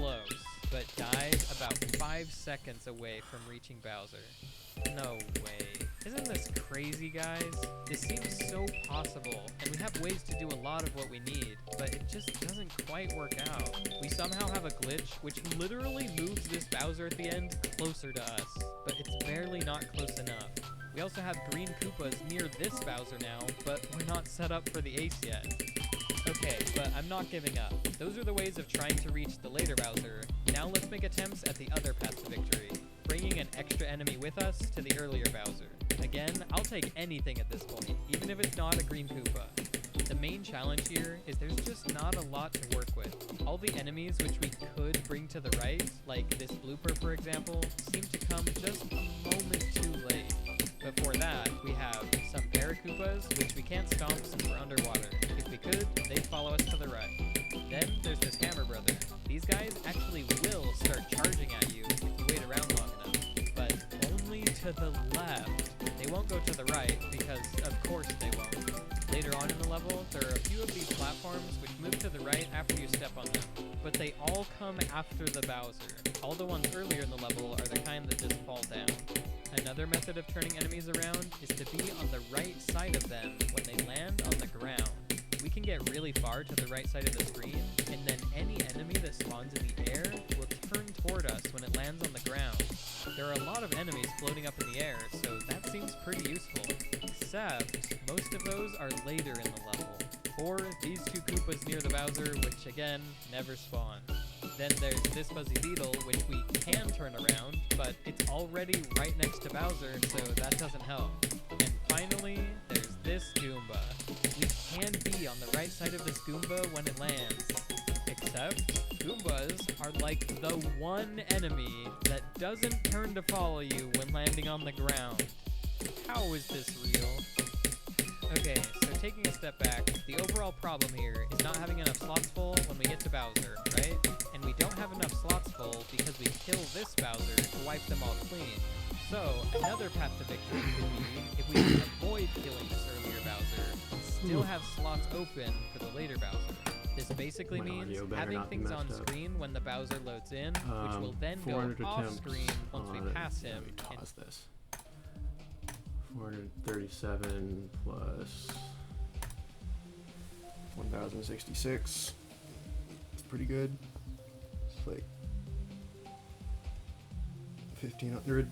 close, but dies about 5 seconds away from reaching Bowser. No way. Isn't this crazy, guys? This seems so possible, and we have ways to do a lot of what we need, but it just doesn't quite work out. We somehow have a glitch which literally moves this Bowser at the end closer to us, but it's barely not close enough. We also have green Koopas near this Bowser now, but we're not set up for the ace yet. Okay, but I'm not giving up. Those are the ways of trying to reach the later Bowser. Now let's make attempts at the other path to victory, bringing an extra enemy with us to the earlier Bowser. Again, I'll take anything at this point, even if it's not a green Koopa. The main challenge here is there's just not a lot to work with. All the enemies which we could bring to the right, like this blooper for example, seem to come just a moment too late. Before that, we have some Paracoopas, which we can't stomp since we're underwater. If we could, they'd follow us to the right. Then there's this Hammer Brother. These guys actually will start charging at you if you wait around long enough, but only to the left. They won't go to the right, because of course they won't. Later on in the level, there are a few of these platforms which move to the right after you step on them, but they all come after the Bowser. All the ones earlier in the level are the kind that just fall down. Another method of turning enemies around is to be on the right side of them when they land on the ground. We can get really far to the right side of the screen, and then any enemy that spawns in the air will turn toward us when it lands on the ground. There are a lot of enemies floating up in the air, so that seems pretty useful. Except, most of those are later in the level. Or these two Koopas near the Bowser, which again, never spawn. Then there's this Fuzzy Beetle, which we can turn around, but it's already right next to Bowser, so that doesn't help. And finally, there's this Goomba. We can be on the right side of this Goomba when it lands. Except, Goombas are like the one enemy that doesn't turn to follow you when landing on the ground. How is this real? Okay, so taking a step back, the overall problem here is not having enough slots full when we get to Bowser, right? And we don't have enough slots full because we kill this Bowser to wipe them all clean. So, another path to victory could be if we can avoid killing this earlier Bowser and still have slots open for the later Bowser. This basically means having things on screen when the Bowser loads in, which will then go off screen once we pass him. Pause this. 437 plus 1066. It's pretty good. It's like 1500.